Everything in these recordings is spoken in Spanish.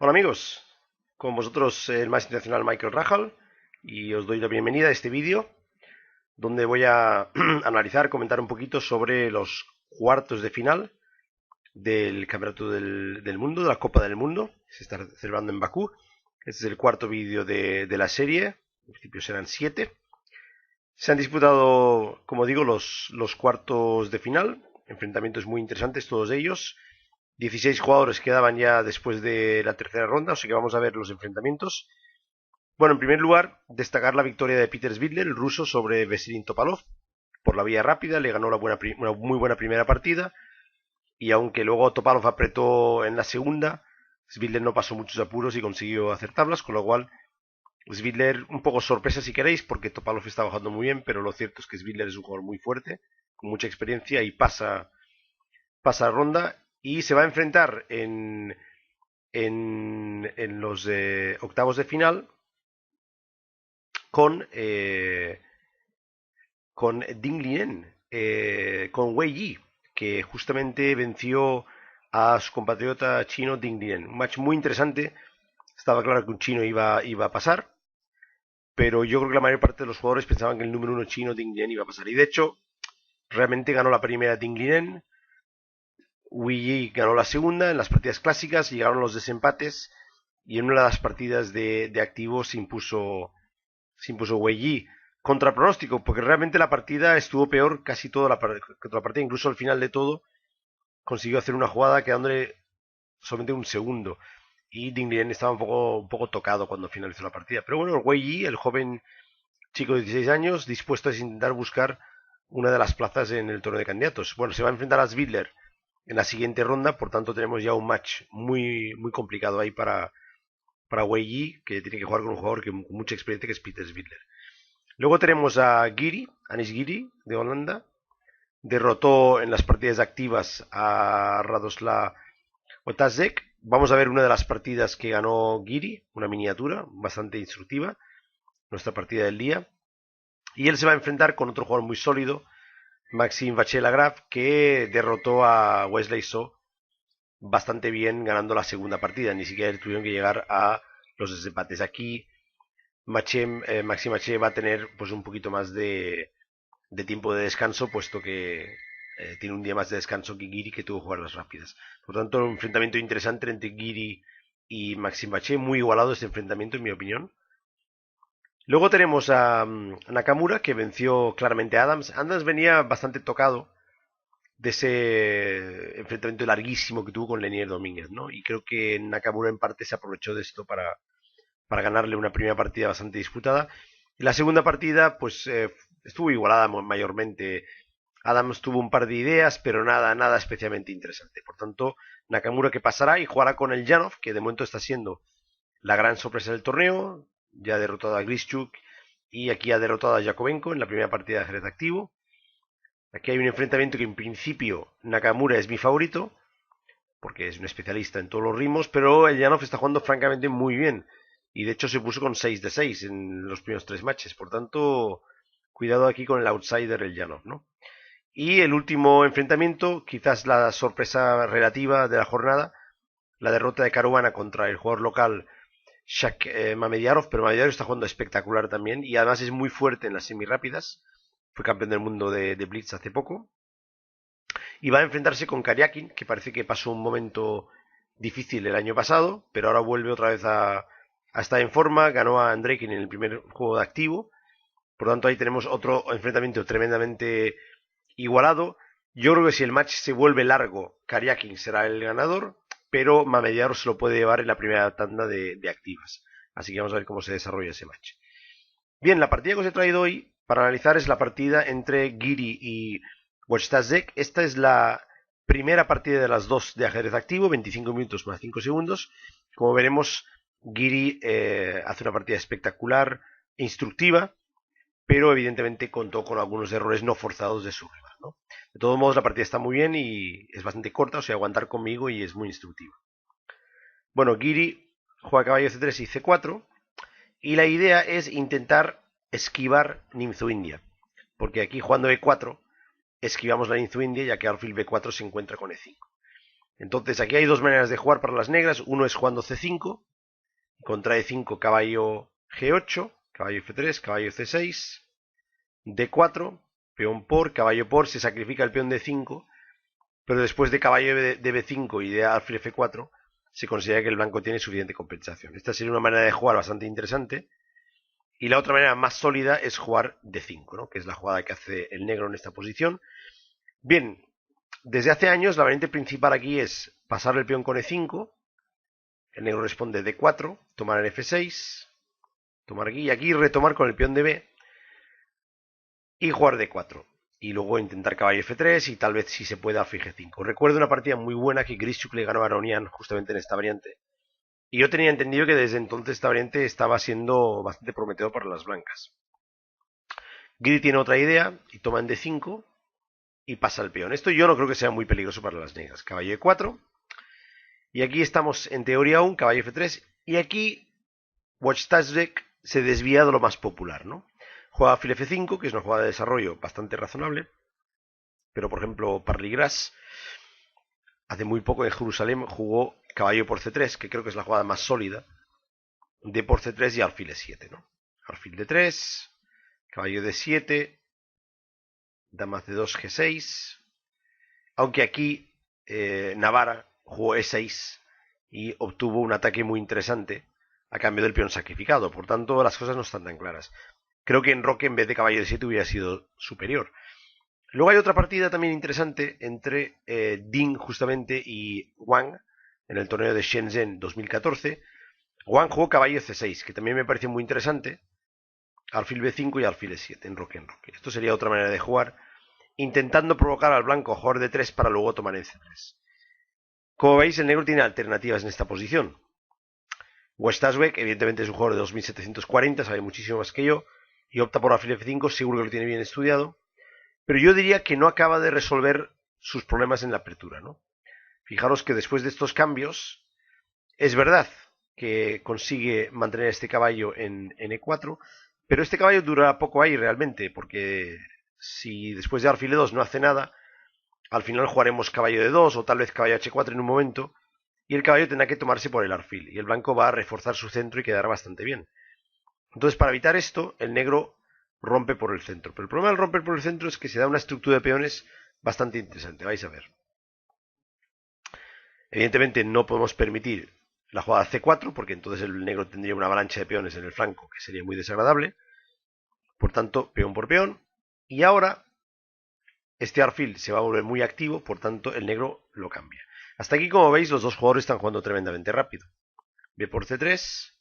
Hola amigos, con vosotros el más internacional Michael Rahal y os doy la bienvenida a este vídeo donde voy a analizar, comentar un poquito sobre los cuartos de final del Campeonato del Mundo, de la Copa del Mundo, que se está celebrando en Bakú. Este es el cuarto vídeo de la serie, en principio serán 7. Se han disputado, como digo, los cuartos de final, enfrentamientos muy interesantes todos ellos. 16 jugadores quedaban ya después de la tercera ronda, así que vamos a ver los enfrentamientos. Bueno, en primer lugar, destacar la victoria de Peter Svidler, el ruso, sobre Veselin Topalov por la vía rápida. Le ganó una muy buena primera partida y aunque luego Topalov apretó en la segunda, Svidler no pasó muchos apuros y consiguió hacer tablas, con lo cual Svidler un poco sorpresa si queréis, porque Topalov está bajando muy bien, pero lo cierto es que Svidler es un jugador muy fuerte, con mucha experiencia y pasa ronda y se va a enfrentar en los octavos de final con, con Ding Lien, con Wei Yi, que justamente venció a su compatriota chino Ding Lien. Un match muy interesante. Estaba claro que un chino iba a pasar, pero yo creo que la mayor parte de los jugadores pensaban que el número uno chino Ding Lien iba a pasar. Y de hecho, realmente ganó la primera Ding Lien. Wei Yi ganó la segunda en las partidas clásicas, llegaron los desempates y en una de las partidas de activos se impuso Wei Yi. Contra pronóstico, porque realmente la partida estuvo peor casi toda la partida, incluso al final de todo consiguió hacer una jugada quedándole solamente un segundo. Y Ding Lien estaba un poco tocado cuando finalizó la partida. Pero bueno, Wei Yi, el joven chico de 16 años, dispuesto a intentar buscar una de las plazas en el torneo de candidatos. Bueno, se va a enfrentar a Svidler en la siguiente ronda, por tanto tenemos ya un match muy, muy complicado ahí para Wei Yi, que tiene que jugar con un jugador con mucha experiencia que es Peter Svidler. Luego tenemos a Giri, Anis Giri, de Holanda. Derrotó en las partidas activas a Radoslav Otazek. Vamos a ver una de las partidas que ganó Giri, una miniatura bastante instructiva, nuestra partida del día. Y él se va a enfrentar con otro jugador muy sólido, Maxime Vachier-Lagrave, que derrotó a Wesley So bastante bien ganando la segunda partida. Ni siquiera tuvieron que llegar a los desempates. Aquí Maxime Vachier va a tener pues un poquito más de tiempo de descanso, puesto que tiene un día más de descanso que Giri, que tuvo jugadas rápidas. Por lo tanto, un enfrentamiento interesante entre Giri y Maxime Bache, muy igualado este enfrentamiento, en mi opinión. Luego tenemos a Nakamura, que venció claramente a Adams. Adams venía bastante tocado de ese enfrentamiento larguísimo que tuvo con Lenier Domínguez, ¿no? Y creo que Nakamura en parte se aprovechó de esto para ganarle una primera partida bastante disputada. Y la segunda partida, pues estuvo igualada mayormente. Adams tuvo un par de ideas, pero nada especialmente interesante. Por tanto, Nakamura que pasará y jugará con el Janov, que de momento está siendo la gran sorpresa del torneo. Ya ha derrotado a Grischuk y aquí ha derrotado a Jakovenko en la primera partida de ajedrez activo. Aquí hay un enfrentamiento que en principio Nakamura es mi favorito, porque es un especialista en todos los ritmos, pero el Janov está jugando francamente muy bien. Y de hecho se puso con 6 de 6 en los primeros 3 matches. Por tanto, cuidado aquí con el outsider, el Janov, ¿no? Y el último enfrentamiento, quizás la sorpresa relativa de la jornada, la derrota de Caruana contra el jugador local Shak Mamediarov, pero Mamediarov está jugando espectacular también y además es muy fuerte en las semirápidas. Fue campeón del mundo de Blitz hace poco. Y va a enfrentarse con Karyakin, que parece que pasó un momento difícil el año pasado, pero ahora vuelve otra vez a estar en forma. Ganó a Andreikin en el primer juego de activo. Por lo tanto, ahí tenemos otro enfrentamiento tremendamente igualado. Yo creo que si el match se vuelve largo, Karyakin será el ganador, pero Mamediarov se lo puede llevar en la primera tanda de activas. Así que vamos a ver cómo se desarrolla ese match. Bien, la partida que os he traído hoy para analizar es la partida entre Giri y Wojtaszek. Esta es la primera partida de las dos de ajedrez activo, 25 minutos más 5 segundos. Como veremos, Giri hace una partida espectacular, instructiva, pero evidentemente contó con algunos errores no forzados de su rival, ¿no? De todos modos, la partida está muy bien y es bastante corta, o sea, aguantar conmigo y es muy instructiva. Bueno, Giri juega caballo C3 y C4 y la idea es intentar esquivar Nimzo India, porque aquí jugando E4 esquivamos la Nimzo India ya que alfil B4 se encuentra con E5. Entonces aquí hay dos maneras de jugar para las negras. Uno es jugando C5, contra E5 caballo G8, caballo F3, caballo C6, D4, peón por, caballo por, se sacrifica el peón D5, pero después de caballo de B5 y de alfil F4 se considera que el blanco tiene suficiente compensación. Esta sería una manera de jugar bastante interesante. Y la otra manera más sólida es jugar D5, ¿no? Que es la jugada que hace el negro en esta posición. Bien, desde hace años la variante principal aquí es pasar el peón con E5, el negro responde D4, tomar en F6, tomar aquí y aquí retomar con el peón de B y jugar D4. Y luego intentar caballo F3 y tal vez si se pueda alfil G5. Recuerdo una partida muy buena que Grischuk le ganó a Aronian justamente en esta variante. Y yo tenía entendido que desde entonces esta variante estaba siendo bastante prometedor para las blancas. Giri tiene otra idea y toma en D5 y pasa el peón. Esto yo no creo que sea muy peligroso para las negras. Caballo E4. Y aquí estamos en teoría aún, caballo F3. Y aquí Wojciech se desvía de lo más popular, ¿no? Juega alfil F5, que es una jugada de desarrollo bastante razonable. Pero por ejemplo, Parligras hace muy poco en Jerusalén jugó caballo por C3, que creo que es la jugada más sólida. D por C3 y alfil E7, ¿no? Alfil D3, caballo D7, dama C2, G6. Aunque aquí Navarra jugó E6 y obtuvo un ataque muy interesante a cambio del peón sacrificado. Por tanto, las cosas no están tan claras. Creo que en Roque en vez de caballo D7 hubiera sido superior. Luego hay otra partida también interesante entre Ding justamente y Wang en el torneo de Shenzhen 2014. Wang jugó caballo C6, que también me pareció muy interesante. Alfil B5 y alfil E7 en Roque. Esto sería otra manera de jugar, intentando provocar al blanco a jugar D3 para luego tomar en C3. Como veis, el negro tiene alternativas en esta posición. Wojciech, evidentemente es un jugador de 2740, sabe muchísimo más que yo, y opta por alfil F5, seguro que lo tiene bien estudiado. Pero yo diría que no acaba de resolver sus problemas en la apertura, ¿no? Fijaros que después de estos cambios, es verdad que consigue mantener este caballo en E4, pero este caballo dura poco ahí realmente, porque si después de alfil E2 no hace nada, al final jugaremos caballo D2 o tal vez caballo H4 en un momento, y el caballo tendrá que tomarse por el alfil, y el blanco va a reforzar su centro y quedará bastante bien. Entonces, para evitar esto, el negro rompe por el centro. Pero el problema del romper por el centro es que se da una estructura de peones bastante interesante. Vais a ver. Evidentemente no podemos permitir la jugada C4 porque entonces el negro tendría una avalancha de peones en el flanco que sería muy desagradable. Por tanto, peón por peón. Y ahora este alfil se va a volver muy activo, por tanto el negro lo cambia. Hasta aquí, como veis, los dos jugadores están jugando tremendamente rápido. B por C3.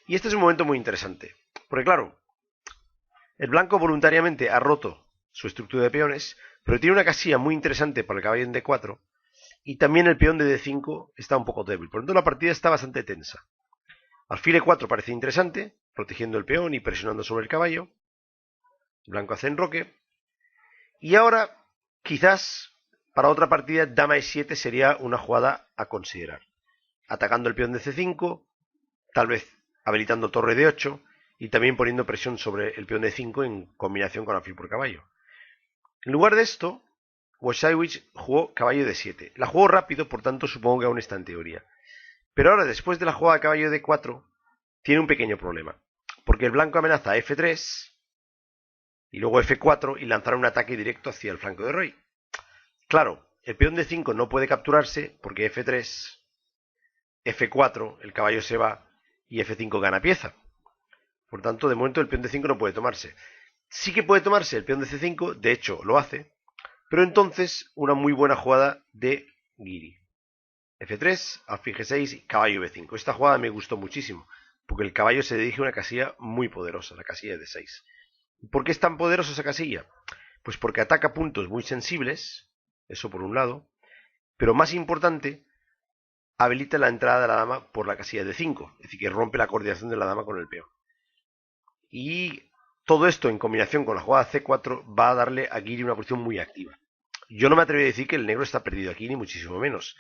Y este es un momento muy interesante. Porque claro, el blanco voluntariamente ha roto su estructura de peones, pero tiene una casilla muy interesante para el caballo en D4 y también el peón de D5 está un poco débil. Por lo tanto, la partida está bastante tensa. Alfil E4 parece interesante, protegiendo el peón y presionando sobre el caballo. El blanco hace enroque. Y ahora, quizás, para otra partida, dama E7 sería una jugada a considerar. Atacando el peón de C5, tal vez habilitando torre D8 y también poniendo presión sobre el peón de 5 en combinación con alfil por caballo. En lugar de esto, Wojciech jugó caballo de 7. La jugó rápido, por tanto supongo que aún está en teoría. Pero ahora, después de la jugada de caballo de 4, tiene un pequeño problema. Porque el blanco amenaza a F3 y luego F4 y lanzará un ataque directo hacia el flanco de rey. Claro, el peón de 5 no puede capturarse porque F3, F4, el caballo se va y F5 gana pieza. Por tanto, de momento el peón de 5 no puede tomarse. Sí que puede tomarse el peón de C5, de hecho lo hace, pero entonces una muy buena jugada de Giri. F3, alfil G6 y caballo B5. Esta jugada me gustó muchísimo, porque el caballo se dirige a una casilla muy poderosa, la casilla de D6. ¿Por qué es tan poderosa esa casilla? Pues porque ataca puntos muy sensibles, eso por un lado, pero más importante, habilita la entrada de la dama por la casilla de D5, es decir, que rompe la coordinación de la dama con el peón. Y todo esto en combinación con la jugada C4 va a darle a Giri una posición muy activa. Yo no me atrevo a decir que el negro está perdido aquí, ni muchísimo menos.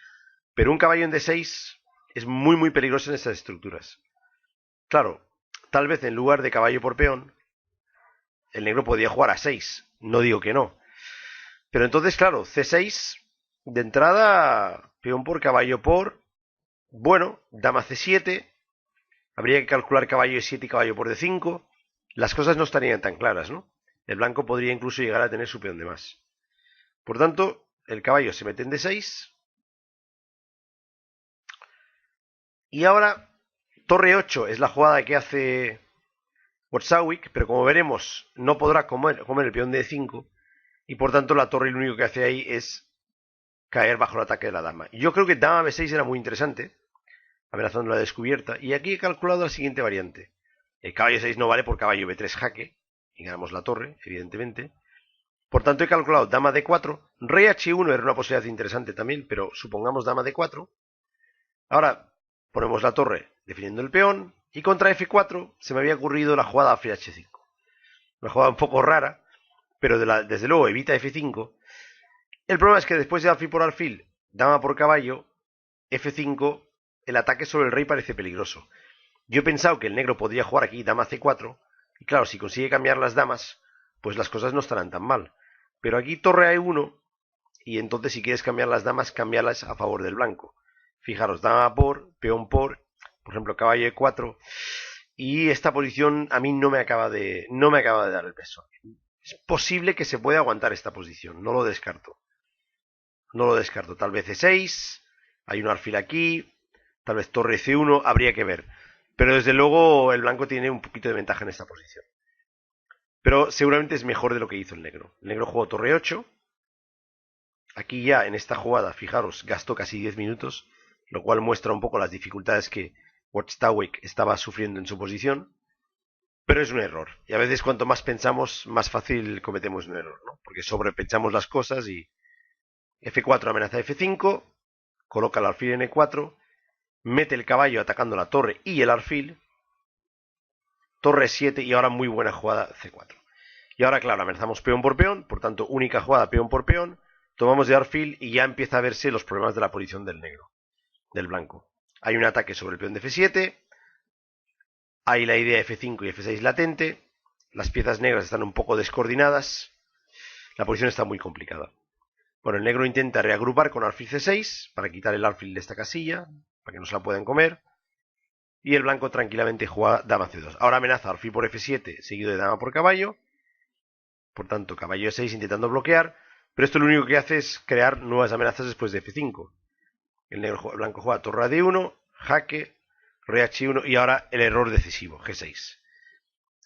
Pero un caballo en D6 es muy peligroso en estas estructuras. Claro, tal vez en lugar de caballo por peón, el negro podría jugar a 6. No digo que no. Pero entonces, claro, C6 De entrada, peón por caballo por... Bueno, dama C7. Habría que calcular caballo E7 y caballo por D5. Las cosas no estarían tan claras, ¿no? El blanco podría incluso llegar a tener su peón de más. Por tanto, el caballo se mete en D6. Y ahora, torre 8 es la jugada que hace Warsawick, pero como veremos, no podrá comer el peón de D5. Y por tanto, la torre lo único que hace ahí es caer bajo el ataque de la dama. Yo creo que dama B6 era muy interesante, amenazando la descubierta. Y aquí he calculado la siguiente variante. El caballo 6 no vale por caballo B3 jaque, y ganamos la torre, evidentemente. Por tanto, he calculado dama D4. Rey H1 era una posibilidad interesante también, pero supongamos dama D4. Ahora ponemos la torre definiendo el peón. Y contra F4 se me había ocurrido la jugada alfil H5. Una jugada un poco rara, pero desde luego evita F5. El problema es que después de alfil por alfil, dama por caballo, F5, el ataque sobre el rey parece peligroso. Yo he pensado que el negro podría jugar aquí dama C4, y claro, si consigue cambiar las damas, pues las cosas no estarán tan mal. Pero aquí torre A1, y entonces si quieres cambiar las damas, cámbialas a favor del blanco. Fijaros, dama por, peón por ejemplo, caballo E4, y esta posición a mí no me acaba de dar el peso. Es posible que se pueda aguantar esta posición, no lo descarto. Tal vez E6, hay un alfil aquí, tal vez torre C1, habría que ver. Pero desde luego el blanco tiene un poquito de ventaja en esta posición. Pero seguramente es mejor de lo que hizo el negro. El negro jugó torre 8. Aquí ya en esta jugada, fijaros, gastó casi 10 minutos, lo cual muestra un poco las dificultades que Warsawick estaba sufriendo en su posición. Pero es un error. Y a veces cuanto más pensamos, más fácil cometemos un error, ¿no? Porque sobrepensamos las cosas y F4 amenaza F5, coloca el alfil en E4, mete el caballo atacando la torre y el alfil, torre 7 y ahora muy buena jugada C4. Y ahora, claro, amenazamos peón por peón, por tanto, única jugada peón por peón, tomamos de alfil y ya empieza a verse los problemas de la posición del negro, del blanco. Hay un ataque sobre el peón de F7, hay la idea F5 y F6 latente, las piezas negras están un poco descoordinadas, la posición está muy complicada. Bueno, el negro intenta reagrupar con alfil C6 para quitar el alfil de esta casilla, para que no se la puedan comer. Y el blanco tranquilamente juega dama C2. Ahora amenaza alfil por F7, seguido de dama por caballo. Por tanto, caballo E6 intentando bloquear. Pero esto lo único que hace es crear nuevas amenazas después de F5. El blanco juega torre a D1, jaque, rey H1 y ahora el error decisivo, G6.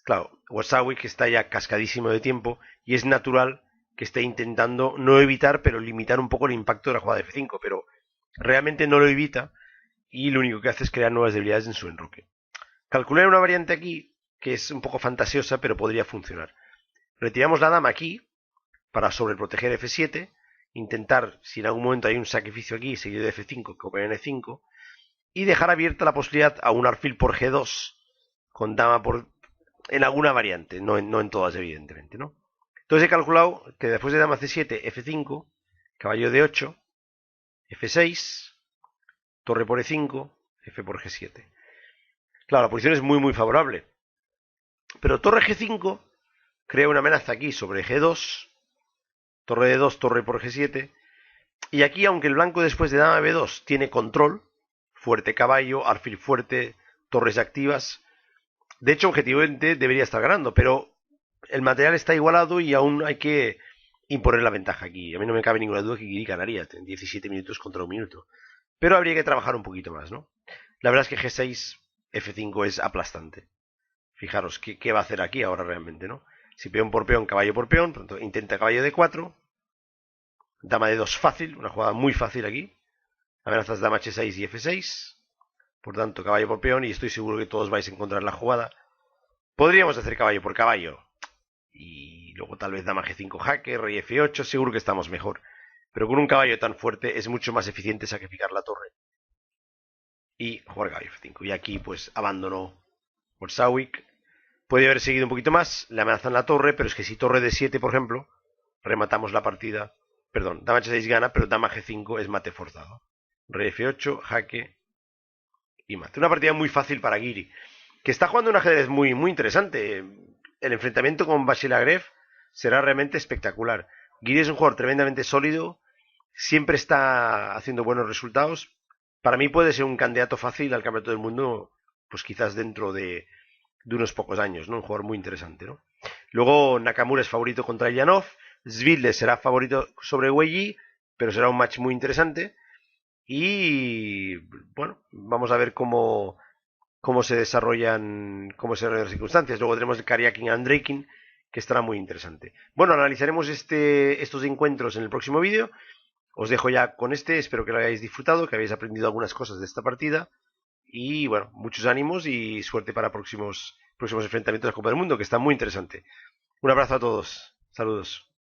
Claro, Warsawick está ya cascadísimo de tiempo y es natural que esté intentando no evitar, pero limitar un poco el impacto de la jugada de F5, pero realmente no lo evita y lo único que hace es crear nuevas debilidades en su enroque. Calculé una variante aquí que es un poco fantasiosa, pero podría funcionar. Retiramos la dama aquí para sobreproteger F7, intentar, si en algún momento hay un sacrificio aquí, seguido de F5, que en E5, y dejar abierta la posibilidad a un alfil por G2 con dama por... en alguna variante, no en todas evidentemente, ¿no? Entonces he calculado que después de dama C7, F5, caballo D8, F6, torre por E5, F por G7. Claro, la posición es muy favorable. Pero torre G5 crea una amenaza aquí sobre G2, torre D2, torre por G7. Y aquí, aunque el blanco después de dama B2 tiene control, fuerte caballo, alfil fuerte, torres activas, de hecho objetivamente debería estar ganando, pero el material está igualado y aún hay que imponer la ventaja aquí. A mí no me cabe ninguna duda que Guiri ganaría en 17 minutos contra un minuto. Pero habría que trabajar un poquito más, ¿no? La verdad es que G6, F5 es aplastante. Fijaros, ¿qué va a hacer aquí ahora realmente, no? Si peón por peón, caballo por peón, pronto intenta caballo D4, dama D2 fácil, una jugada muy fácil aquí. Amenazas dama H6 y F6. Por tanto, caballo por peón y estoy seguro que todos vais a encontrar la jugada. Podríamos hacer caballo por caballo. Y luego tal vez dama G5 jaque, rey F8, seguro que estamos mejor. Pero con un caballo tan fuerte es mucho más eficiente sacrificar la torre. Y jugar caballo F5. Y aquí pues abandonó Warsawick. Puede haber seguido un poquito más, le amenazan la torre, pero es que si torre D7, por ejemplo, rematamos la partida. Perdón, dama H6 gana, pero dama G5 es mate forzado. Rey F8, jaque y mate. Una partida muy fácil para Guiri, que está jugando un ajedrez muy interesante. El enfrentamiento con Basil Agrev será realmente espectacular. Guiri es un jugador tremendamente sólido, siempre está haciendo buenos resultados. Para mí puede ser un candidato fácil al Campeonato del Mundo, pues quizás dentro de unos pocos años, ¿no? Un jugador muy interesante, ¿no? Luego Nakamura es favorito contra Yanov, Zvilde será favorito sobre Weili, pero será un match muy interesante. Y bueno, vamos a ver cómo se desarrollan las circunstancias. Luego tenemos el Karyakin Andreikin, que estará muy interesante. Bueno, analizaremos estos encuentros en el próximo vídeo. Os dejo ya con este, espero que lo hayáis disfrutado, que habéis aprendido algunas cosas de esta partida. Y bueno, muchos ánimos y suerte para próximos enfrentamientos de la Copa del Mundo, que está muy interesante. Un abrazo a todos. Saludos.